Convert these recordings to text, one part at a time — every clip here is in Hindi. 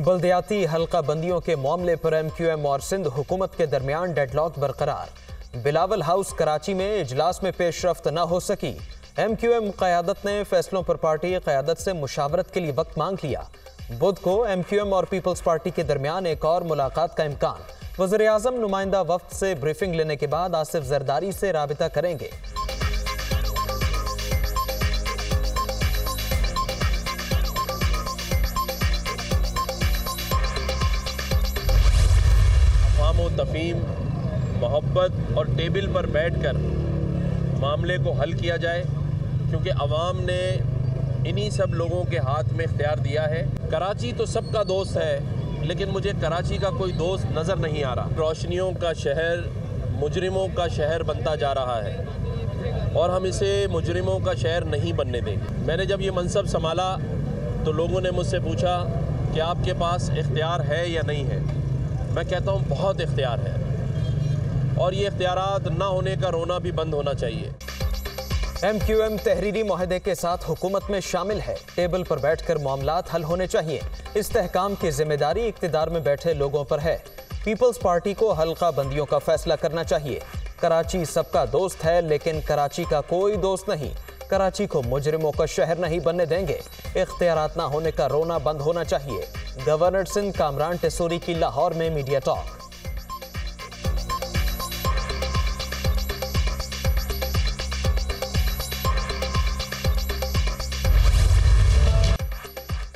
बल्दियाती हल्का बंदियों के मामले पर MQM और सिंध हुकूमत के दरमियान डेडलॉक बरकरार। बिलावल हाउस कराची में इजलास में पेशरफ्त न हो सकी। MQM क़यादत ने फैसलों पर पार्टी क़यादत से मुशावरत के लिए वक्त मांग लिया। बुध को MQM और पीपल्स पार्टी के दरमियान एक और मुलाकात का इम्कान। वज़ीर आज़म नुमाइंदा वफ्द से ब्रीफिंग लेने के बाद आसिफ जरदारी से राबिता करेंगे। तफहीम, मोहब्बत और टेबल पर बैठकर मामले को हल किया जाए, क्योंकि अवाम ने इन्हीं सब लोगों के हाथ में इख्तियार दिया है। कराची तो सबका दोस्त है, लेकिन मुझे कराची का कोई दोस्त नज़र नहीं आ रहा। रोशनियों का शहर मुजरिमों का शहर बनता जा रहा है और हम इसे मुजरिमों का शहर नहीं बनने देंगे। मैंने जब ये मनसब संभाला तो लोगों ने मुझसे पूछा कि आपके पास इख्तियार है या नहीं है। मैं कहता हूँ बहुत इख्तियार है और ये इख्तियारात ना होने का रोना भी बंद होना चाहिए। MQM तहरीरी मुआहदे के साथ हुकूमत में शामिल है। टेबल पर बैठकर मामलात हल होने चाहिए। इस्तेहकाम की जिम्मेदारी इक़्तिदार में बैठे लोगों पर है। पीपल्स पार्टी को हल्का बंदियों का फैसला करना चाहिए। कराची सबका दोस्त है, लेकिन कराची का कोई दोस्त नहीं। कराची को मुजरिमों का शहर नहीं बनने देंगे। इख्तियारात ना होने का रोना बंद होना चाहिए। गवर्नर सिंध कामरान टेसूरी की लाहौर में मीडिया टॉक।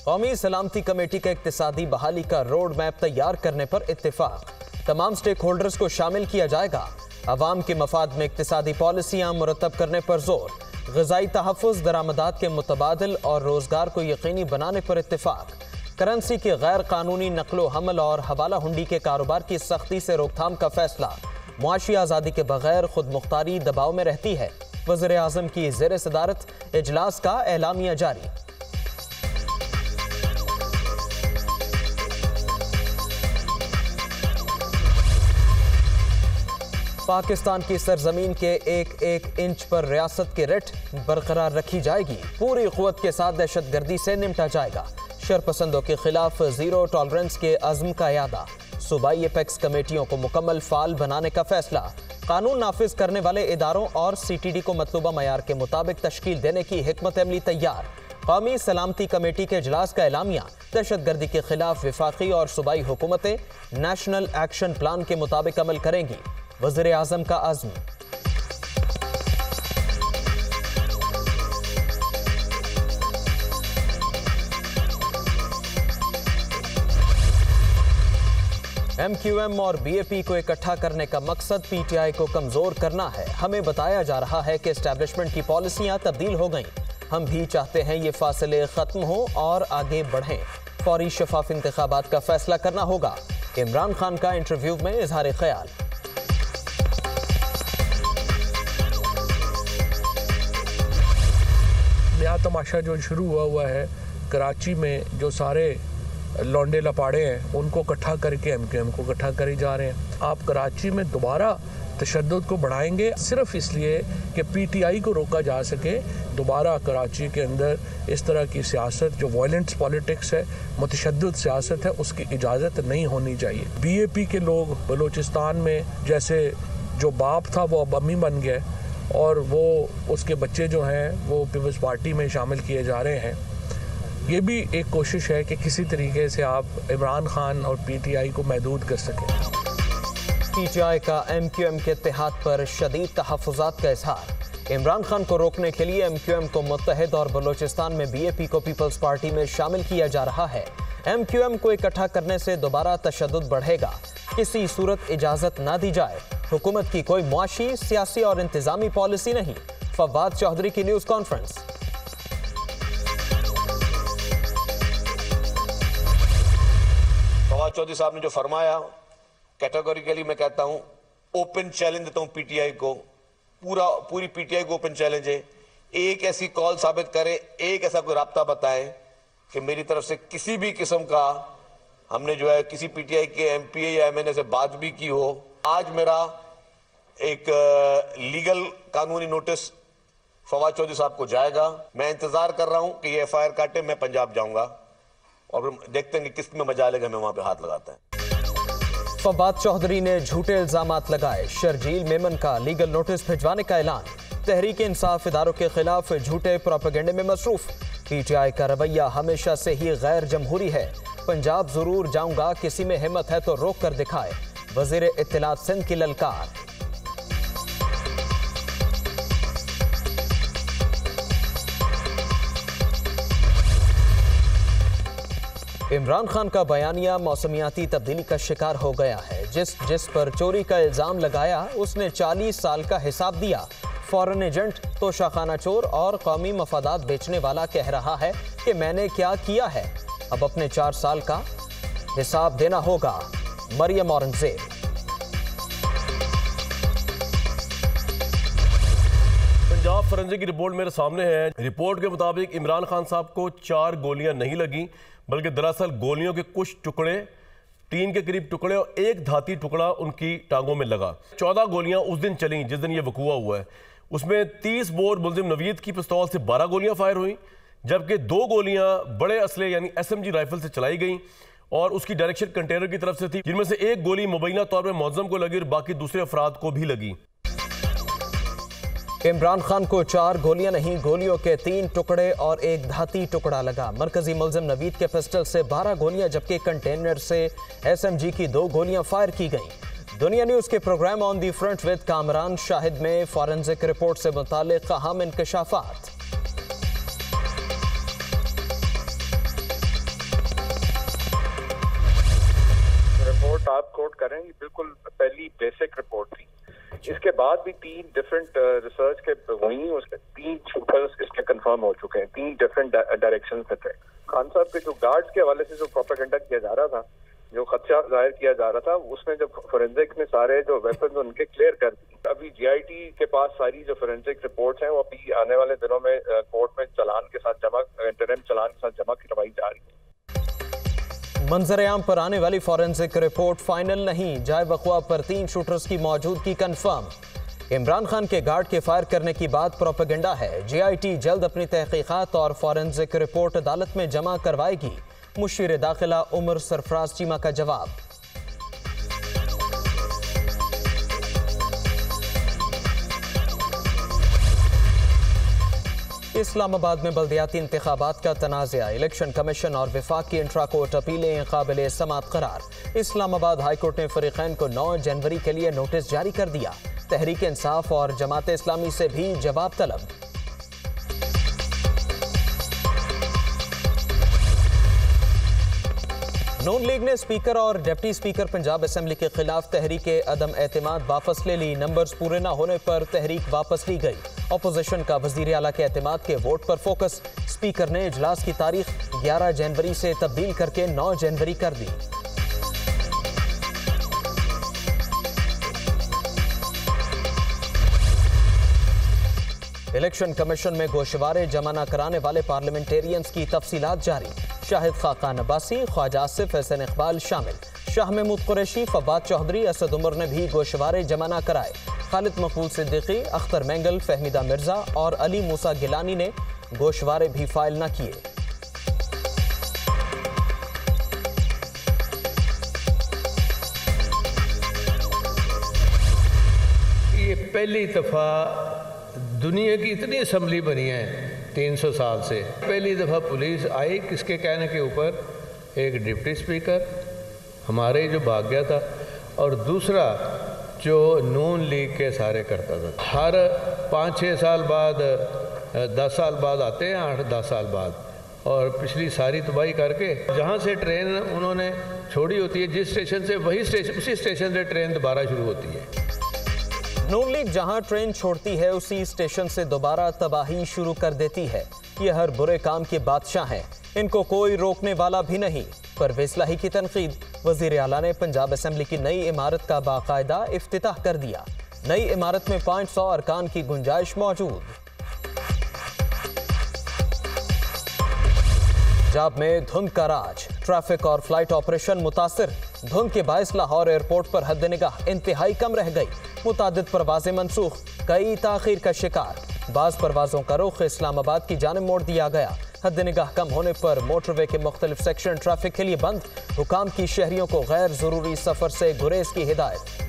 कौमी सलामती कमेटी के इक्तिसादी बहाली का रोड मैप तैयार करने पर इत्तेफाक। तमाम स्टेक होल्डर्स को शामिल किया जाएगा। अवाम के मफाद में इक्तिसादी पॉलिसियां मुरतब करने पर जोर। ग़िज़ाई तहफ़्फ़ुज़, दरामदात के मुतबादिल और रोज़गार को यकीनी बनाने पर इत्तेफाक। करेंसी के गैर कानूनी नकलो हमल और हवाला हुंडी के कारोबार की सख्ती से रोकथाम का फैसला। मुआशी आज़ादी के बगैर खुद मुख्तारी दबाव में रहती है। वज़ीर आज़म की ज़ेर सदारत इजलास का एलामिया जारी। पाकिस्तान की सरजमीन के एक एक इंच पर रियासत की रिट बरकरार रखी जाएगी। पूरी क़ुव्वत के साथ दहशतगर्दी से निपटा जाएगा। शरपसंदों के खिलाफ जीरो टॉलरेंस के अज़्म का यादा। सूबाई एपेक्स कमेटियों को मुकम्मल फाल बनाने का फैसला। कानून नाफिज करने वाले इदारों और CTD को मतलूबा मयार के मुताबिक तश्कील देने की हिकमत अमली तैयार। कौमी सलामती कमेटी के इजलास का एलामिया। दहशतगर्दी के खिलाफ वफाकी और सूबाई हुकूमतें नेशनल एक्शन प्लान के मुताबिक अमल करेंगी। वज़ीर आज़म का अज़्म। MQM और BAP को इकट्ठा करने का मकसद PTI को कमजोर करना है। हमें बताया जा रहा है कि एस्टैब्लिशमेंट की पॉलिसियां तब्दील हो गईं। हम भी चाहते हैं ये फासले खत्म हो और आगे बढ़ें। फौरी शफाफ इंतखाबात का फैसला करना होगा। इमरान खान का इंटरव्यू में इजहार ख्याल। नया तमाशा जो शुरू हुआ है कराची में, जो सारे लौंडे लपाड़े हैं उनको इकट्ठा करके MQM को इकट्ठा करे जा रहे हैं। आप कराची में दोबारा तशद्दुद को बढ़ाएंगे सिर्फ इसलिए कि PTI को रोका जा सके। दोबारा कराची के अंदर इस तरह की सियासत जो वायलेंस पॉलिटिक्स है, मुतशद्दिद सियासत है, उसकी इजाज़त नहीं होनी चाहिए। BAP के लोग बलूचिस्तान में जैसे जो बाप था वो अब अम्मी बन गए और वो उसके बच्चे जो हैं वो पीपल्स पार्टी में शामिल किए जा रहे हैं। ये भी एक कोशिश है कि किसी तरीके से आप इमरान खान और PTI को महदूद कर सकें। PTI का MQM के इत्तेहाद पर शदीद तहफ़्फ़ुज़ात का इज़हार। इमरान खान को रोकने के लिए MQM को मुत्तहिद और बलूचिस्तान में BAP को पीपल्स पार्टी में शामिल किया जा रहा है। MQM को इकट्ठा करने से दोबारा तशद्दुद बढ़ेगा। किसी सूरत इजाज़त ना दी जाए। हुकूमत की कोई मुआशी, सियासी और इंतजामी पॉलिसी नहीं। फवाद चौधरी की न्यूज़ कॉन्फ्रेंस। फवाद चौधरी साहब ने जो फरमाया, कैटेगोरिकली मैं कहता हूं, ओपन चैलेंज देता हूं PTI को। पूरी PTI को ओपन चैलेंज है। एक ऐसी कॉल साबित करे, एक ऐसा कोई राब्ता बताए कि मेरी तरफ से किसी भी किस्म का हमने जो है किसी PTI के MPA या MNA से बात भी की हो। आज मेरा एक लीगल कानूनी नोटिस फवाद चौधरी साहब को जाएगा। मैं इंतजार कर रहा हूं कि ये FIR काटे, मैं पंजाब जाऊंगा और देखते हैं कि किस में मजा लेगा, हमें वहां पे हाथ लगाता है। फवाद चौधरी ने झूठे इल्जामात लगाए, शर्जील मेमन का लीगल नोटिस भिजवाने का ऐलान। तहरीक इंसाफ इदारों के खिलाफ झूठे प्रोपेगेंडे में मसरूफ। पीटीआई का रवैया हमेशा से ही गैर जमहूरी है। पंजाब जरूर जाऊंगा, किसी में हिम्मत है तो रोक कर दिखाए। वजीर इत्तलात सिंध की ललकार। इमरान खान का बयानिया मौसमियाती तब्दीली का शिकार हो गया है। जिस पर चोरी का इल्जाम लगाया उसने 40 साल का हिसाब दिया। फॉरेन एजेंट, तोशाखाना चोर और कौमी मफादात बेचने वाला कह रहा है कि मैंने क्या किया है। अब अपने 4 साल का हिसाब देना होगा। मरियम औरंगजेब। पंजाब फोरेंसिक की रिपोर्ट मेरे सामने है। रिपोर्ट के मुताबिक इमरान खान साहब को 4 गोलियां नहीं लगी, बल्कि दरअसल गोलियों के कुछ टुकड़े, 3 के करीब टुकड़े और एक धाती टुकड़ा उनकी टांगों में लगा। 14 गोलियां उस दिन चली जिस दिन ये वकूआ हुआ है। उसमें 30 बोर मुल्जिम नवीद की पिस्तौल से 12 गोलियां फायर हुई, जबकि 2 गोलियां बड़े असले यानी SMG राइफल से चलाई गई और उसकी डायरेक्शन कंटेनर की तरफ से थी, जिनमें से एक गोली मुबैना तौर पर मौजम को लगी और बाकी दूसरे अफराद को भी लगी। इमरान खान को 4 गोलियां नहीं, गोलियों के 3 टुकड़े और एक धाती टुकड़ा लगा। मरकजी मुल्जिम नवीद के पिस्टल से 12 गोलियां, जबकि कंटेनर से SMG की 2 गोलियां फायर की गईं। दुनिया न्यूज के program on the front with Kamran Shahid में फॉरेंसिक रिपोर्ट से मुतालिक अहम इंकशाफात। रिपोर्ट आप कोट करें, बिल्कुल पहली बेसिक रिपोर्ट थी। इसके बाद भी 3 डिफरेंट रिसर्च के हुई, उसके 3 शूटर्स इसके कंफर्म हो चुके हैं, 3 डिफरेंट डायरेक्शन पे थे। खान साहब के जो गार्ड्स के हवाले से जो प्रोपेगेंडा किया जा रहा था, जो खदशा जाहिर किया जा रहा था, उसमें जब फोरेंसिक ने सारे जो वेपन उनके क्लियर कर दिए। अभी GIT के पास सारी जो फोरेंसिक रिपोर्ट्स हैं वो अभी आने वाले दिनों में कोर्ट में चालान के साथ जमा, इंटरिम चालान के साथ जमा करवाई जा रही है। मंजर-ए-आम पर आने वाली फॉरेंसिक रिपोर्ट फाइनल नहीं, जाए वक़वा पर 3 शूटर्स की मौजूदगी कंफर्म। इमरान खान के गार्ड के फायर करने की बात प्रोपेगेंडा है। GIT जल्द अपनी तहकीकात और फॉरेंसिक रिपोर्ट अदालत में जमा करवाएगी। मुशीर दाखिला उमर सरफराज चीमा का जवाब। इस्लामाबाद में बल्दियाती इंतखाबात का तनाज़ा, इलेक्शन कमीशन और विफाक की इंट्रा कोर्ट अपीलें काबिल समाअत करार। इस्लामाबाद हाईकोर्ट ने फरीकैन को 9 जनवरी के लिए नोटिस जारी कर दिया। तहरीक इंसाफ और जमात इस्लामी से भी जवाब तलब। नून लीग ने स्पीकर और डिप्टी स्पीकर पंजाब असेंबली के खिलाफ तहरीक अदम एतमाद वापस ले ली। नंबर्स पूरे न होने पर तहरीक वापस ली गई। अपोजिशन का वजीर आला के एतमाद के वोट पर फोकस। स्पीकर ने इजलास की तारीख 11 जनवरी से तब्दील करके 9 जनवरी कर दी। इलेक्शन कमीशन में गोशवारे जमा न कराने वाले पार्लियामेंटेरियंस की तफसीलात जारी। शाहिद खाकान अब्बासी, ख्वाजा आसिफ, हसन इकबाल शामिल। शाह महमूद कुरैशी, फवाद चौधरी, असद उमर ने भी गोशवारे जमा न कराए। खालिद मकबूल सिद्दीकी, अख्तर मेंगल, फहमीदा मिर्जा और अली मूसा गिलानी ने गोशवारे भी फाइल न किए। ये पहली दफा दुनिया की इतनी असम्बली बनी है 300 साल से, पहली दफ़ा पुलिस आई किसके कहने के ऊपर, एक डिप्टी स्पीकर हमारे जो भाग गया था और दूसरा जो नून लीग के सारे करता था। हर 5-6 साल बाद 10 साल बाद आते हैं, 8-10 साल बाद, और पिछली सारी तबाही करके जहाँ से ट्रेन उन्होंने छोड़ी होती है, जिस स्टेशन से वही स्टेशन, उसी स्टेशन से ट्रेन दोबारा शुरू होती है। नून लीग जहां ट्रेन छोड़ती है उसी स्टेशन से दोबारा तबाही शुरू कर देती है। ये हर बुरे काम के बादशाह हैं, इनको कोई रोकने वाला भी नहीं। परवेज़ इलाही की तनकीद। वज़ीर आला ने पंजाब असेंबली की नई इमारत का बाकायदा इफ्तिताह कर दिया। नई इमारत में 500 अरकान की गुंजाइश मौजूद। पंजाब में धुंध का राज, ट्रैफिक और फ्लाइट ऑपरेशन मुतासिर। धुंध के बायस लाहौर एयरपोर्ट पर हद निगाह इंतहाई कम रह गई। मुतादिद परवाजें मनसूख, कई ताखीर का शिकार। बाज परवाजों का रुख इस्लामाबाद की जानिब मोड़ दिया गया। हद निगाह कम होने पर मोटरवे के मुख्तलिफ सेक्शन ट्रैफिक के लिए बंद। हुकाम की शहरियों को गैर जरूरी सफर से गुरेज की हिदायत।